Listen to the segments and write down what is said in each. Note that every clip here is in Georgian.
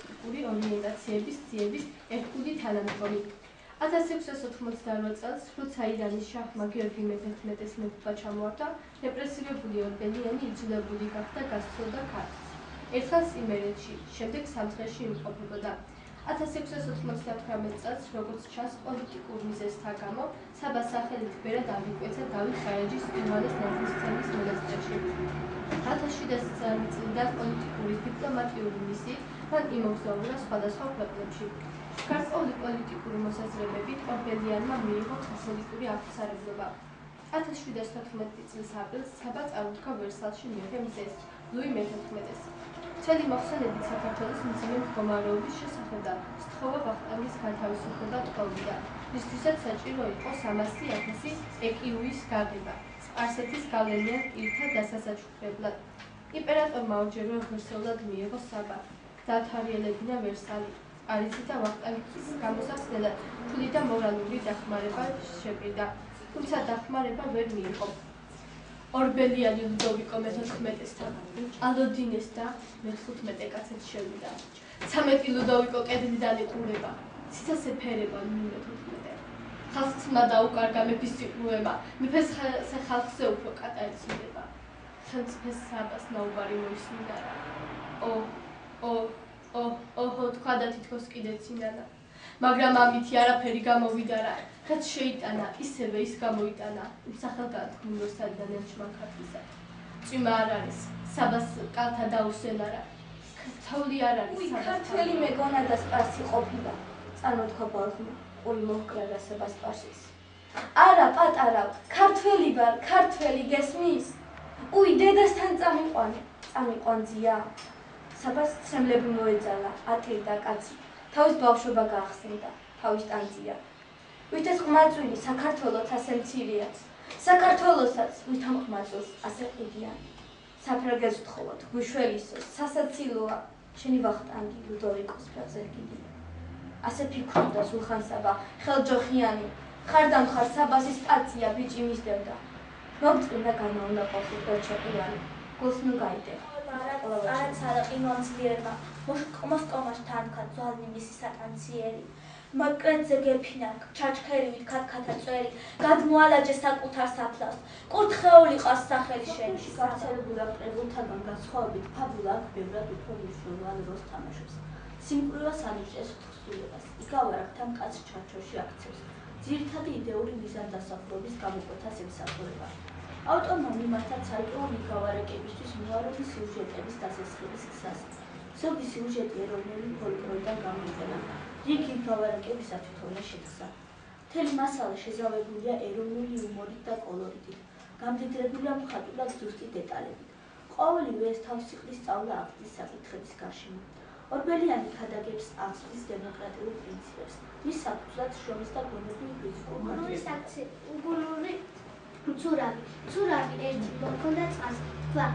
პოლიტიკური ორიენტაციების ძიების ერთგული თანამდგომი. 1688 წელს, როცა ირანის შაჰმა გიორგი მე-11-ის მეფობა ჩამოართვა, რეპრესირებული ორბელიანი იძულებული გახდა გასცლოდა ქართლს. ერთხანს იმერეთში, შემდეგ სამცხეში იმყოფებოდა. 1699 წელს, როგორც ჩანს, პოლიტიკურ მიზეზთა გამო, საბას სახელით ბერად აღიკვეცა დავით ხარაჯის იოანეს ნათლისმცემლის მონასტერში. 1700 წლიდან პოლიტიკური დიპლომატიური მისიით მან იმოგზაურა სხვადასხვა ქვეყნებში. გარკვეული პოლიტიკური მოსაზრებებით ორბელიანმა მიიღო კათოლიკური აღსარებლობა. 1714 წლის აპრილს საბა წარუდგა ვერსალში მეფე მზეს, ლუი მე-14-ს. მთელი მოხსენებით საქართველოს მძიმე მდგომარეობის შესახებ და სთხოვა ვახტანგის განთავისუფლება თხოვიდა, რისთვისაც საჭირო იყო 300,000 ეკიუის გაღება, სპარსეთის გავლენიან პირთა დასასაჩუქრებლად. იმპერატორმა ორჯერვე ღირსეულად მიიღო საბა, დაათვალიერებინა ვერსალი. არ იცოდა ვახტანგის გამოსახსნელად ფული და მორალური დახმარება შეპირდა, თუმცა დახმარება ვერ მიიღო. ორბელიანი ლუდოვიკო მე-14-სთან ალოდინეს და მე-15 კაცებს შევიდა. 13 ლუდოვიკო კედლიდან იყურება, ციცასე ფერება მე-14. ხალხმა დაუკარგა მეფის სიყვარული, მეფეს ხალხზე უფრო კატარი ცდება. ხელმწიფეს საბას ნაუბარი მოისმინა რა. ოჰო, თქვა და თითქოს კიდე ცინანა. მაგრამ ამითი არაფერი გამოვიდა რა. რაც შეიტანა, ისევე ის გამოიტანა. სახელგანთქმულო სადიდან ემჩმან ქართლისა. წვიმა არ არის, საბას კალთა დაუსენა რა. თოვლი არ არის საბას. ქართველი მეგონა და სპარსი ყოფილა. წარმოთქვა ბალხმა, ყური მოჰკრა და საბას სპარსის. არა, პატარავ, ქართველი ვარ, ქართველი გესმის? უი, დედასთან წამიყვანძია. საბას ცრემლები მოეძალა, ატირდა კაცი. თავის ბავშვობა გაახსენდა, თავის ტანძია. ვითეს ყმაწვილი საქართველოც ასე მცირეაც, საქართველოსაც ვითამ ყმაწვილს ასე ყიდიან. საფრანგეთს ვთხოვოთ, გვიშველისოს, სასაცილოა, შენი ვახტანგი ლუდოვიკოს ფეხზე რკიდია. ასე ფიქრობდა სულხან-საბა, ხელჯოხიანი, ხარდამხარ საბასის სტაცია ბიჭი მისდევდა. მოგწმინდა განაუნა ყოფილ ბერჩაყივანი, გულს ნუ გაიდეხა. არაცარა ყინვანძლიერმა, მოსკომას თანქა ძვალნი მისი სატანციერი. მაკრეძე გეფინა, ჩაჩქერივით ქათქათა წვერი, გადმოალაჯე საკუთარ საფლავს, კურთხეული ყავს სახელი შენში. გავრცელებულა კრებულთაგან განსხვავებით, ფაბულა აქ ბევრად უფრო მნიშვნელოვან როლს თამაშობს. სიმკვრივას ანიჭებს თხზულებას, იგავარაგთა მკაცრ ჩარჩოში აქცევს, ძირითადი იდეური მიზანდასახურების გამოკვეთას ემსახურება. ავტორმა მიმართა ცალკეულ მიგავარეკებისთვის მოარული სიუჟეტების დასესხების გზას. ზოგი სიუჟეტი ეროვნული ფოლკლორიდან გამოიყენა, რიგი მიგავარეკებისა თვითონვე შეთხზა. მთელი მასალა შეზავებულია ეროვნული იუმორით და კოლორიტით, გამდიდრებულია მხატვრულად ზუსტი დეტალებით. ყოველივე ეს თავს იყრის სწავლა აქტის საკითხების გარშემო. ორბელიანი ქადაგებს აღზრდის დემოკრატიულ პრინციპებს, მის საფუძვლად შრომის და გონებრივ უგულური ცურავი ერთი მოჰქონდა წყალს, თქვა,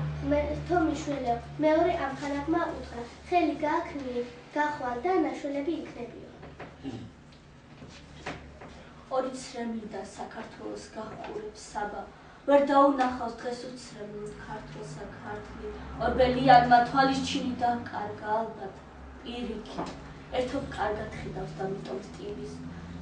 თო მიშველეო, მეორე ამხანაგმა უთხრა, ხელი გააქმნიე, გახვალ და ნაშველები იქნებიო. ორი ცრემლი და საქართველოს გახურებს საბა, ვერ დაუნახავს დღეს უცრემლად ქართველსა ქართლი, ორბელიანმა თვალის ჩინი დაკარგა ალბათ პირიქი, ერთობ კარგად ხედავს და მიტოვს ტივის,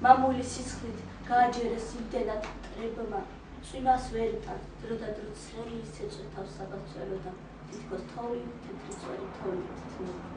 მამული სისხლით გააჯერეს იმდენად მტრებმა, წვიმას ვერ იტან, დრო და დრო ცრემლის ეწვეთავს საბას წვეროდა, თითქოს თოვლით თეთრი წვერი თოვლით თმება.